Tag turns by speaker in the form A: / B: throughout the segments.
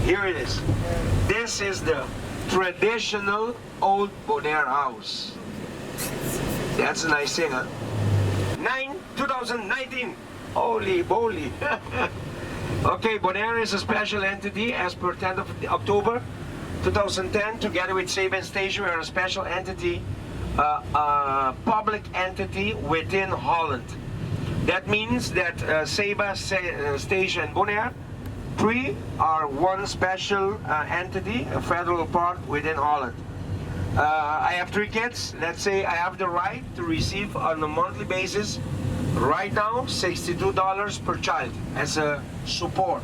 A: Here it is. This is the traditional old Bonaire house. That's a nice thing, huh? 2019. Holy moly. Okay, Bonaire is a special entity as per 10th of October 2010. Together with Saba Station, we are a special entity, public entity within Holland. That means that Saba Station and Bonaire, three are one special entity, a federal part within Holland. I have three kids. Let's say I have the right to receive on a monthly basis, right now, $62 per child as a support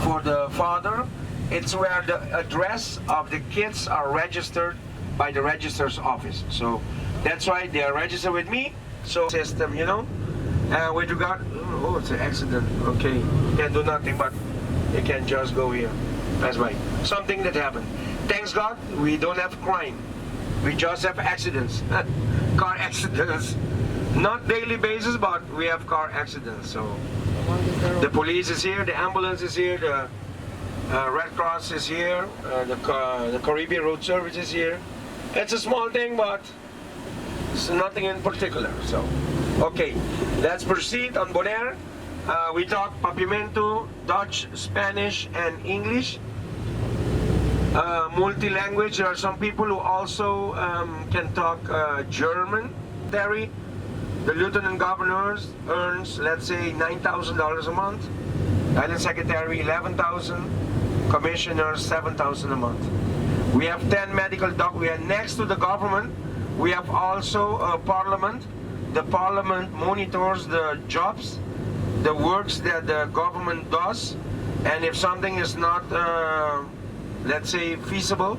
A: for the father. It's where the address of the kids are registered by the registrar's office. So that's why they are registered with me. So system, you know. With regard, oh, it's an accident. Okay, you can do nothing, but you can just go here. That's right. Something that happened. Thanks God, we don't have crime. We just have accidents, car accidents. Not daily basis, but we have car accidents. So the police is here, the ambulance is here, the Red Cross is here, the Caribbean Road Service is here. It's a small thing, but it's nothing in particular. So, okay, let's proceed on Bonaire. We talk Papiamento, Dutch, Spanish, and English. Multi-language. There are some people who also can talk German. Terry, the lieutenant governor earns, let's say, $9,000 a month. Island secretary, $11,000. Commissioners, $7,000 a month. We have 10 medical doctors. We are next to the government. We have also a parliament. The parliament monitors the jobs, the works that the government does, and if something is not let's say feasible,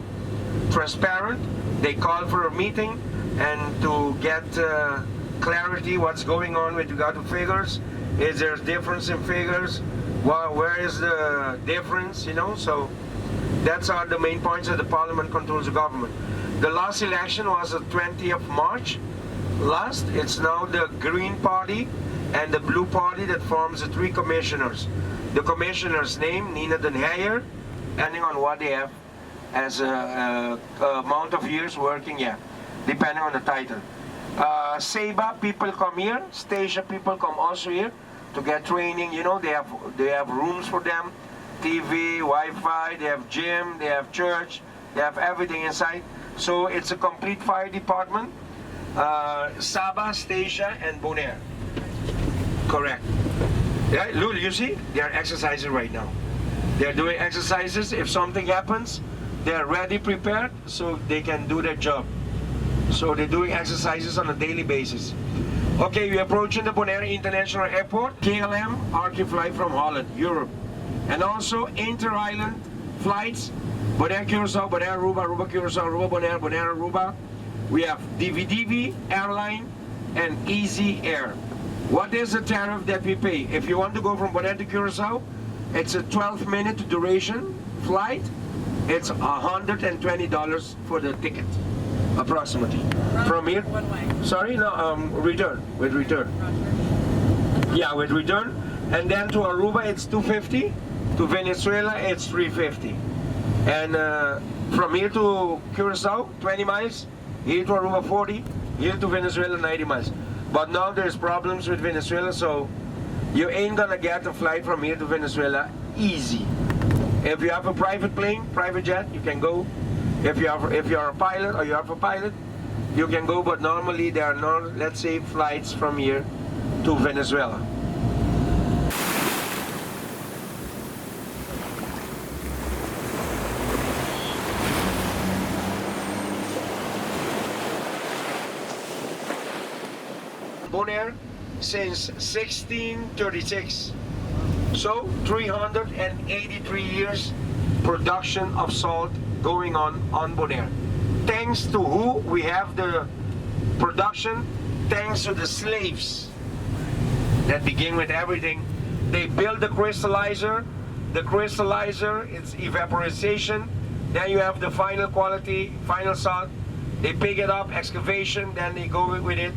A: transparent, they call for a meeting and to get clarity what's going on with regard to figures. Is there a difference in figures? Well, where is the difference, you know? So that's are the main points that the parliament controls the government. The last election was the 20th of March last. It's now the Green Party and the Blue Party that forms the three commissioners. The commissioner's name, Nina Den Heijer, depending on what they have as a amount of years working, yeah, depending on the title. Saba people come here, Station people come also here to get training. You know, they have rooms for them, TV, Wi-Fi, they have gym, they have church, they have everything inside. So it's a complete fire department. Saba, Station, and Bonaire. Correct. Yeah, Lul, you see, they are exercising right now. They're doing exercises. If something happens, they're ready, prepared, so they can do their job. So they're doing exercises on a daily basis. Okay, we're approaching the Bonaire International Airport. KLM, RQ flight from Holland, Europe. And also inter-island flights, Bonaire Curacao, Bonaire Aruba, Aruba Curacao, Aruba Bonaire, Bonaire Aruba. We have DVDV, Airline, and Easy Air. What is the tariff that we pay? If you want to go from Bonaire to Curacao, it's a 12-minute duration flight. It's $120 for the ticket, approximately. From here,
B: one way.
A: Sorry, no, return, with return. Yeah, with return. And then to Aruba, it's $250. To Venezuela, it's $350. And from here to Curacao, 20 miles. Here to Aruba, 40. Here to Venezuela, 90 miles. But now there's problems with Venezuela, so you ain't gonna get a flight from here to Venezuela easy. If you have a private plane, private jet, you can go. If you're a pilot or you have a pilot, you can go. But normally there are no, let's say, flights from here to Venezuela. Bonaire since 1636. So 383 years production of salt going on Bonaire. Thanks to who we have the production? Thanks to the slaves that begin with everything. They build the crystallizer. The crystallizer, it's evaporization. Then you have the final quality, final salt. They pick it up, excavation, then they go with it.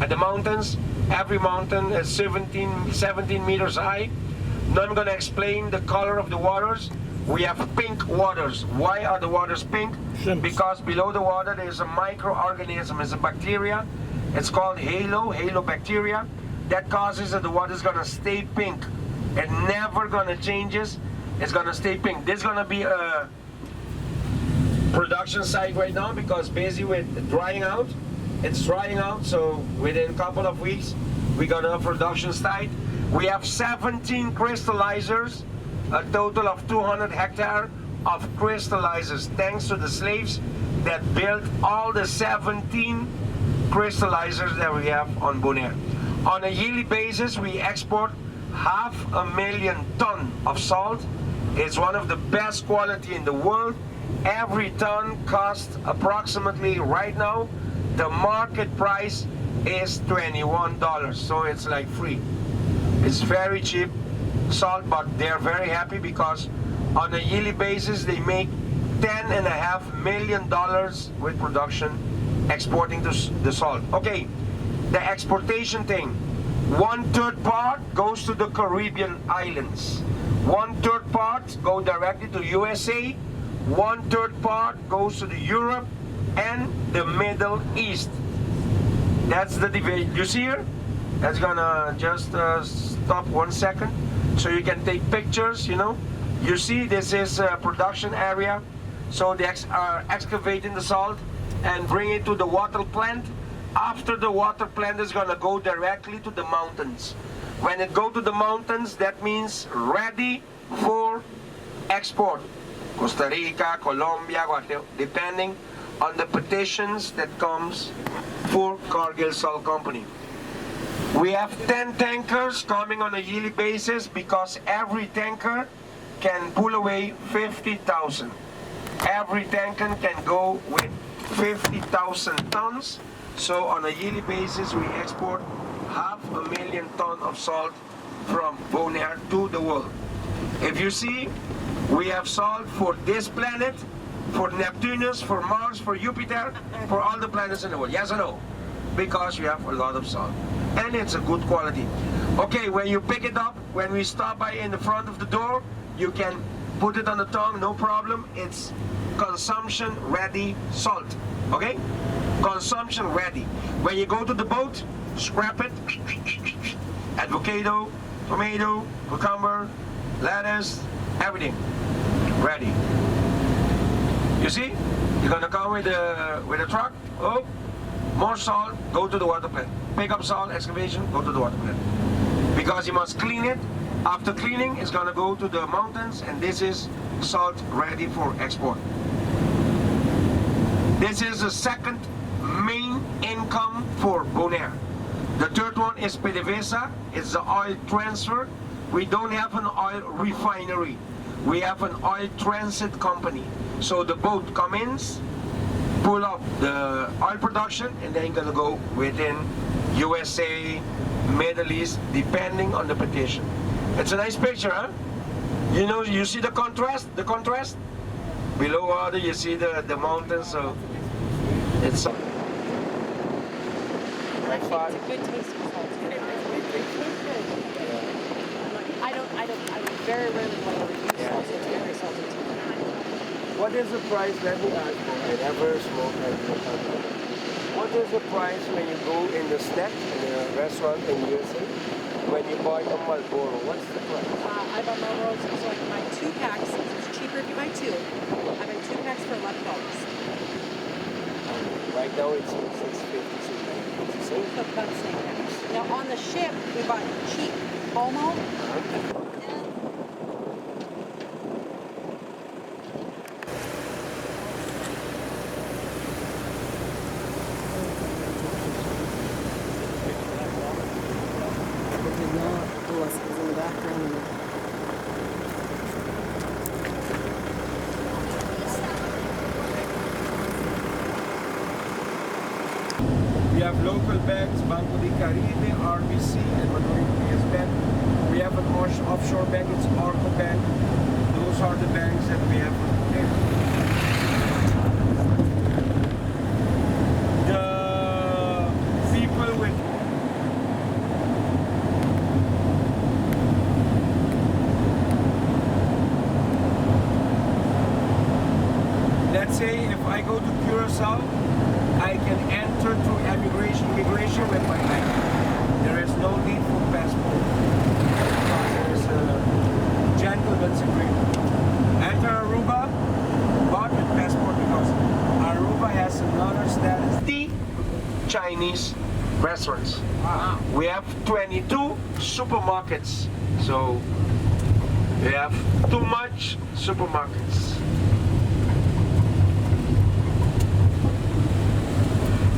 A: At the mountains, every mountain is 17 meters high. Now I'm going to explain the color of the waters. We have pink waters. Why are the waters pink?
B: Shrimps.
A: Because below the water there is a microorganism, it's a bacteria. It's called halobacteria. That causes that the water is gonna stay pink. It never gonna changes. It's gonna stay pink. This is gonna be a production site right now because busy with drying out. It's drying out, so within a couple of weeks we got a production site. We have 17 crystallizers, a total of 200 hectares of crystallizers, thanks to the slaves that built all the 17 crystallizers that we have on Bonaire. On a yearly basis, we export 500,000 tons of salt. It's one of the best quality in the world. Every ton costs approximately, right now, the market price is $21, so it's like free. It's very cheap salt, but they're very happy because on a yearly basis they make $10.5 million with production exporting the salt. Okay, the exportation thing. 1/3 part goes to the Caribbean islands. 1/3 part go directly to USA. 1/3 part goes to the Europe and the Middle East. That's the division. You see here? That's gonna just stop 1 second so you can take pictures, you know. You see this is a production area. So they are excavating the salt and bring it to the water plant. After the water plant is gonna go directly to the mountains. When it go to the mountains, that means ready for export. Costa Rica, Colombia, depending on the petitions that comes for Cargill Salt Company. We have 10 tankers coming on a yearly basis because every tanker can pull away 50,000. Every tanker can go with 50,000 tons. So on a yearly basis, we export 500,000 tons of salt from Bonaire to the world. If you see, we have salt for this planet, for Neptunus, for Mars, for Jupiter, for all the planets in the world. Yes or no? Because we have a lot of salt. And it's a good quality. Okay, when you pick it up, when we stop by in the front of the door, you can put it on the tongue, no problem. It's consumption ready salt. Okay? Consumption ready. When you go to the boat, scrap it. Avocado, tomato, cucumber, lettuce, everything ready. You see? You're gonna come with a truck. Oh, more salt, go to the water plant. Pick up salt, excavation, go to the water plant. Because you must clean it. After cleaning, it's gonna go to the mountains, and this is salt ready for export. This is the second main income for Bonaire. The third one is PDVSA. It's the oil transfer. We don't have an oil refinery. We have an oil transit company. So the boat comes in, pull up the oil production, and then gonna go within USA, Middle East, depending on the petition. It's a nice picture, huh? You know, you see the contrast? The contrast? Below water, you see the mountains, so it's...
C: It's a good taste of salt. I very rarely want to use salt. It's very salty too.
A: What is the price, let me ask you, I never smoked at the country. What is the price when you go in the States, in a restaurant in USA, when you buy a Marlboro? What's the price?
C: I bought Marlboros, so I can buy 2 packs. It's cheaper if you buy 2. I buy 2 packs for $11.
A: Right now it's $6.50.
C: So about the same price. Now on the ship, we bought cheap Homo.
A: We have local banks, Banco de Caribe, RBC, and Manuel Bank. We have an offshore bank, it's Arco Bank. Those are the banks that we have there. The people with let's say if I go to Curacao, I can enter through immigration with my ID. There is no need for passport. There is a gentleman's agreement. Enter Aruba, but with passport because Aruba has another status. The Chinese restaurants.
C: Wow.
A: We have 22 supermarkets. So we have too much supermarkets.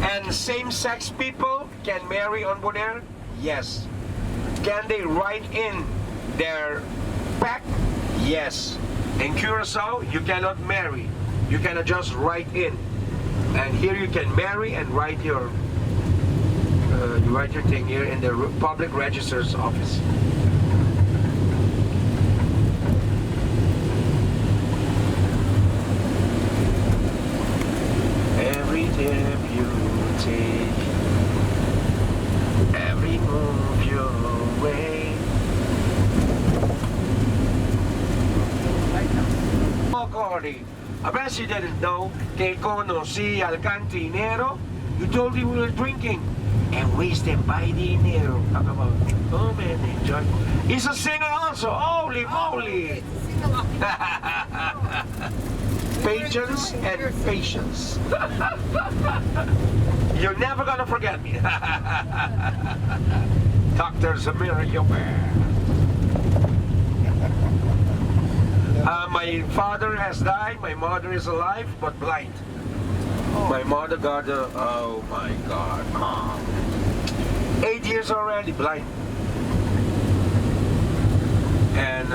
A: And same-sex people can marry on Bonaire? Yes. Can they write in their pact? Yes. In Curacao, you cannot marry. You cannot just write in. And here you can marry and write your thing here in the public register's office. Every step you take, every move your way. Oh, Cordy, I bet you didn't know que conocí al cantinero. You told him we were drinking and wasting by dinero. Talk about, oh man, enjoy. He's a singer also. Holy moly! Patience and patience. You're never gonna forget me. Dr. Samiri Ubi. My father has died, my mother is alive, but blind. My mother got a, oh my God, 8 years already blind. And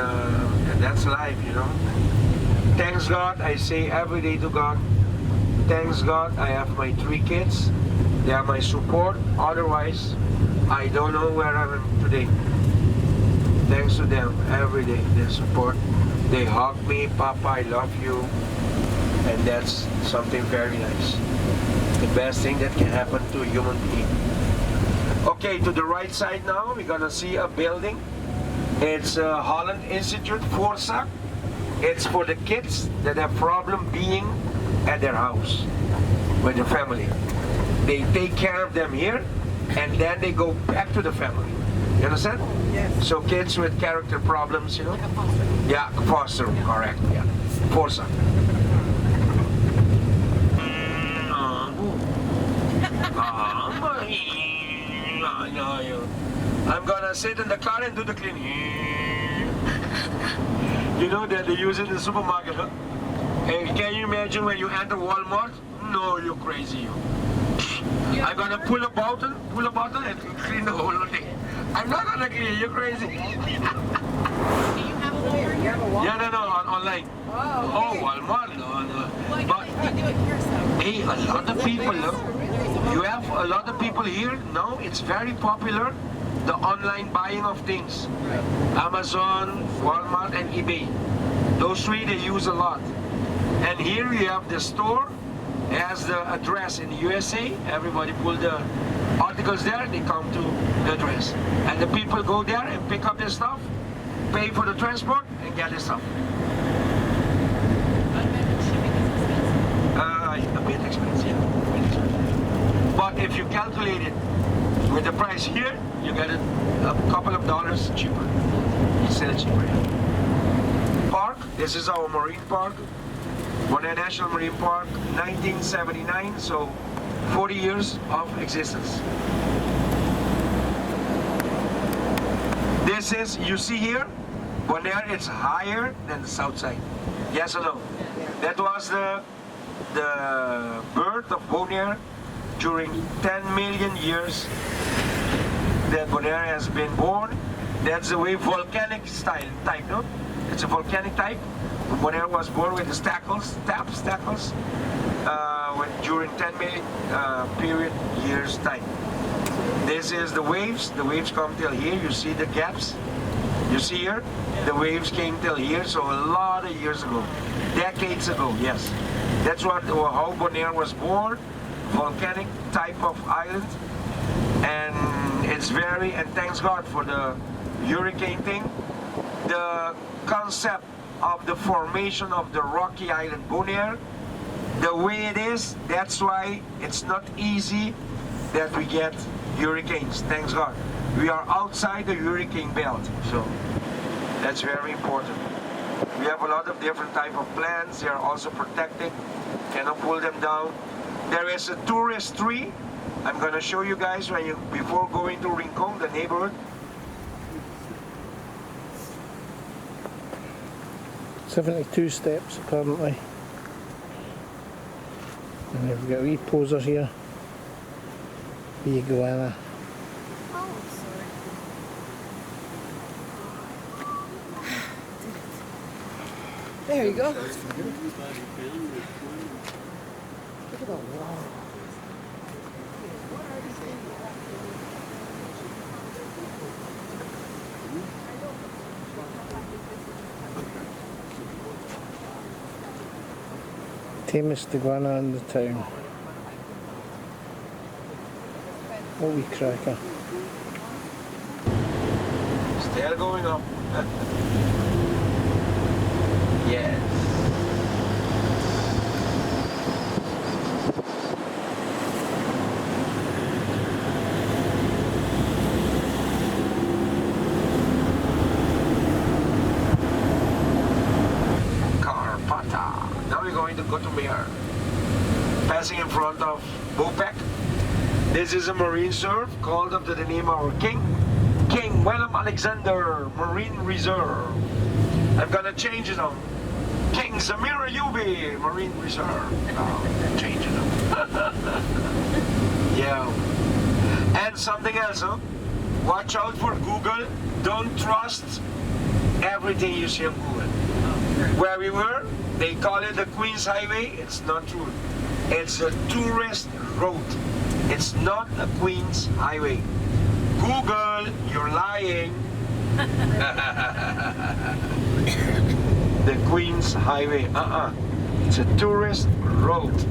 A: that's life, you know. Thanks God, I say every day to God, thanks God I have my 3 kids. They are my support. Otherwise, I don't know where I am today. Thanks to them every day, their support. They hug me, Papa, I love you. And that's something very nice. The best thing that can happen to a human being. Okay, to the right side now, we're gonna see a building. It's Holland Institute, Forza. It's for the kids that have problem being at their house with the family. They take care of them here, and then they go back to the family. You understand?
C: Yes.
A: So kids with character problems, you know?
C: Like a foster.
A: Yeah, foster, correct, yeah. Forza. I'm gonna sit in the car and do the cleaning. You know that they use it in the supermarket, huh? Hey, can you imagine when you enter Walmart? No, you're crazy, you. I'm gonna pull a bottle and clean the whole thing. I'm not gonna clean it, you're crazy.
C: Do you have a lawyer here?
A: Yeah, no, online.
C: Oh, okay.
A: Walmart, no.
C: Well,
A: But,
C: they do it here, so.
A: hey, a lot of people, look. You have a lot of people here. No, it's very popular. The online buying of things. Amazon, Walmart, and eBay. Those 3 they use a lot. And here you have the store. It has the address in the USA. Everybody pull the articles there. They come to the address. And the people go there and pick up their stuff, pay for the transport, and get their stuff.
C: Unmeasured shipping is expensive.
A: A bit expensive. But if you calculate it with the price here, you get it a couple of dollars cheaper. It's still cheaper. Park, this is our marine park. Bonaire National Marine Park, 1979, so 40 years of existence. This is, you see here, Bonaire, it's higher than the south side. Yes or no? That was the birth of Bonaire during 10 million years that Bonaire has been born. That's the way volcanic type, no? It's a volcanic type. Bonaire was born with the stacks during 10 million period years time. This is the waves. The waves come till here. You see the gaps? You see here? The waves came till here, so a lot of years ago. Decades ago, yes. That's how Bonaire was born. Volcanic type of island. And it's and thanks God for the hurricane thing. The concept of the formation of the rocky island Bonaire the way it is, that's why it's not easy that we get hurricanes. Thanks God. We are outside the hurricane belt, so that's very important. We have a lot of different type of plants. They are also protected. Cannot pull them down. There is a tourist tree. I'm gonna show you guys when before going to Rincon, the neighborhood.
B: 72 steps apparently. And we've got wee posers here. Wee iguana.
C: Oh, sorry. There you go. Look at the wall.
B: Tamest iguana in the town. Oh, wee cracker.
A: Still going up. Yes. Now we're going to go to Bonaire. Passing in front of Bopec. This is a marine reserve called after the name of our king, King Willem Alexander Marine Reserve. I'm gonna change it on King Samiri Ubi Marine Reserve. Oh, change it up. Yeah. And something else, huh? Watch out for Google. Don't trust everything you see on Google. Where we were, they call it the Queen's Highway. It's not true. It's a tourist road. It's not a Queen's Highway. Google, you're lying. The Queen's Highway. It's a tourist road.
C: It's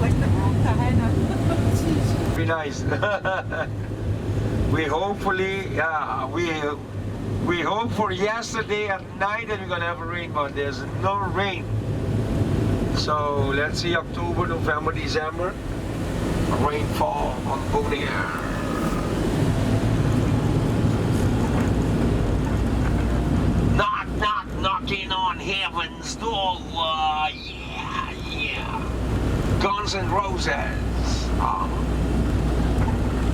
C: like the Kahana.
A: Be nice. We hopefully, yeah, we hope for yesterday at night that we're gonna have a rain, but there's no rain. So let's see October, November, December. Rainfall on Bonaire. Knock, knock, knocking on heaven's door. Yeah, yeah. Guns and Roses.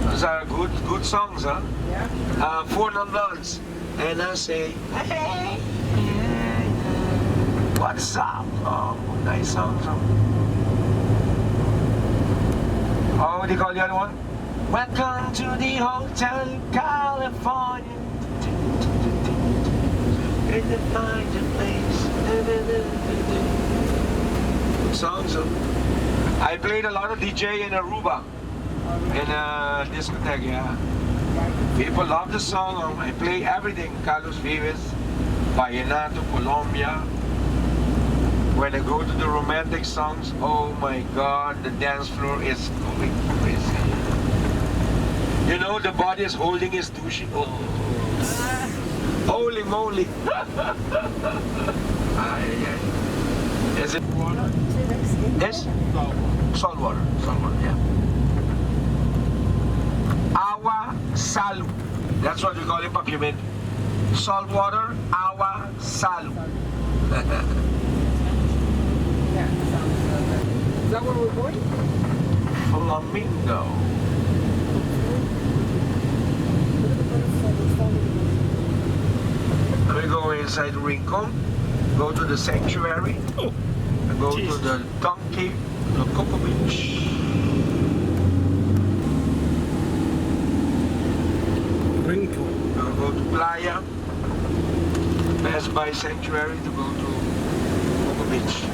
A: Those are good songs, huh?
C: Yeah.
A: Four non-blondes. And I say, hey, what's up? Oh, nice song. Oh, what do you call the other one? Welcome to the Hotel California. In the find a place. Songs. I played a lot of DJ in Aruba. In a discotheque, yeah. People love the song. I play everything. Carlos Vives, Vallenato, Colombia. When I go to the romantic songs, oh my God, the dance floor is going crazy. You know, the body is holding his douche. Oh. Holy moly. Is it water? Yes? Salt water. Salt water, yeah. Agua Salu. That's what we call it, Papiament. Salt water, agua Salu.
C: Yeah, sounds good. Is that where we're going?
A: Flamingo. We go inside Rincon, go to the sanctuary, and go to the donkey, the Coco Beach.
B: Rincon.
A: We'll go to Playa, pass by sanctuary to go to Coco Beach.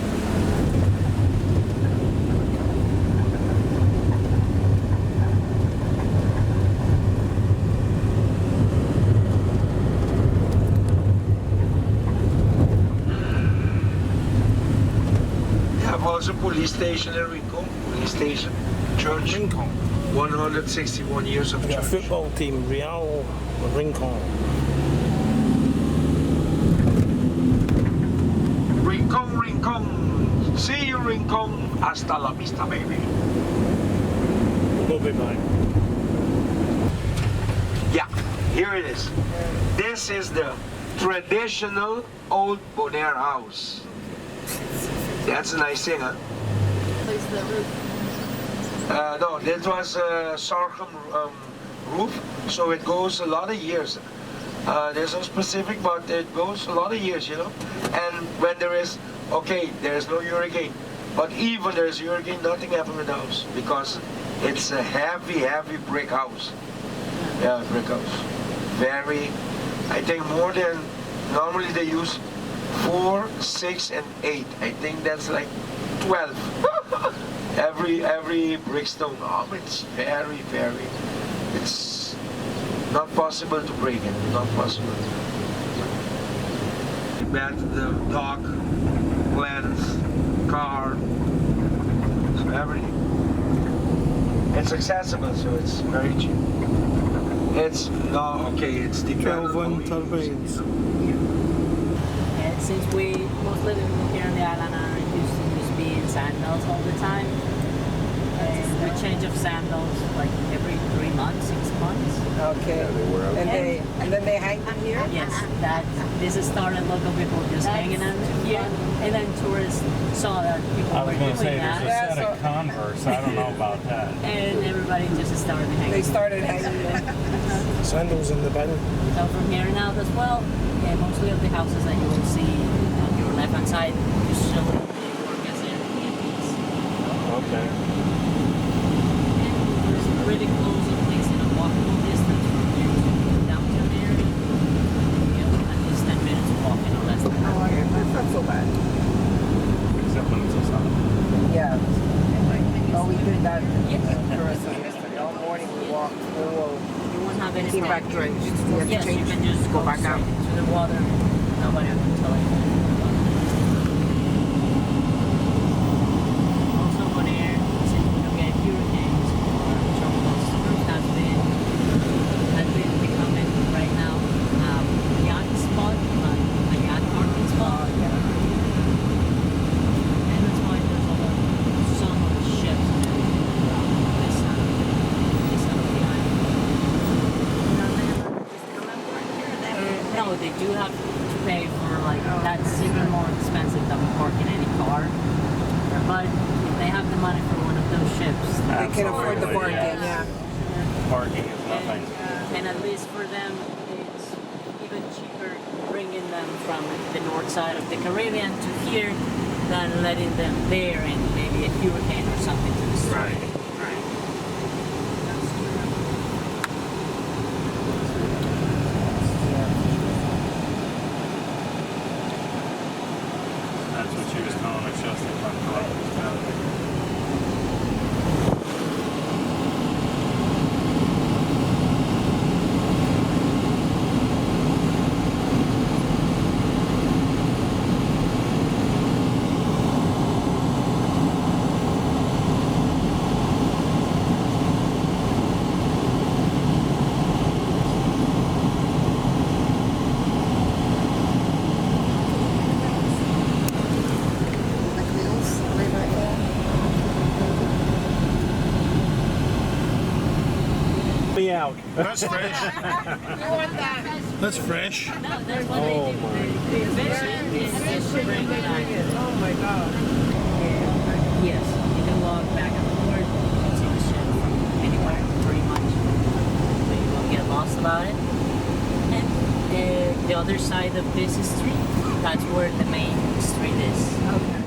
A: Also police station in Rincon, police station, church,
B: Rincon.
A: 161 years of
B: We got a
A: church.
B: football team, Real Rincon.
A: Rincon, Rincon. See you, Rincon. Hasta la vista, baby.
D: We'll be fine.
A: Yeah, here it is. This is the traditional old Bonaire house. That's a nice thing, huh?
C: Place the roof.
A: No, that was a sorghum roof, so it goes a lot of years. There's no specific, but it goes a lot of years, you know. And when there is, okay, there's no hurricane, but even there's hurricane, nothing happened with the house because it's a heavy, heavy brick house. Yeah, brick house. Very, I think more than, normally they use 4, 6, and 8. I think that's like 12. every brickstone. Oh, it's very, very, it's not possible to break it. Not possible. Back to the dock, lens, car, so everything. It's accessible, so it's very cheap. It's no okay. It's dependent
B: 12-1 turbines.
E: And since we both live here on the island and are used to be in sandals all the time, and we change of sandals like every 3 months, 6 months.
F: Okay. And then they hang them here?
E: Yes, this is started local people just hanging on here, and then tourists saw that people
D: I
E: were
D: was going to say,
E: doing
D: there's a
E: that,
D: set of Converse. I don't know about that.
E: and everybody just started hanging.
F: They started hanging them.
B: Sandals in the bin.
E: So from here on out as well, mostly of the houses that you will see on your left-hand side, usually they work as Airbnbs.
D: Okay.
E: And there's a really close place in a walkable distance from here to the downtown area. You know, at least 10 minutes walking or less than that.
F: Oh, yeah, that's not so bad.
D: Except when it's a Sunday.
F: Yeah. Oh, we did that.
E: Yes.
F: Yesterday. All morning we walked.
E: You won't have any
F: Came back
E: standing.
F: drenched. We had to
E: Yes, you
F: change.
E: can just
F: Go back out.
E: straight into the water. Nobody will tell you. Also, Bonaire, since we don't get hurricanes or tropical storms, has been becoming right now yacht spot, like a yacht parking spot. And that's why there's a lot, so much ships this side of the island. No, they do have to pay for like that's even more expensive than parking any car. But if they have the money for one of those ships,
F: They can afford the
D: Absolutely,
F: parking,
D: yes.
F: yeah.
D: Parking is nothing.
E: and at least for them, it's even cheaper bringing them from the north side of the Caribbean to here than letting them there in maybe a hurricane or something to destroy.
D: Right. That's what she was telling us yesterday about Columbus Valley.
B: Me out.
D: That's fresh.
B: That's fresh.
E: No, that's what they do. The vision is just to bring it out.
F: Oh my God.
E: Yes, you can walk back and forth. You can see the ship from anywhere, pretty much. So you won't get lost about it. And the other side of this street, that's where the main street is.
F: Okay.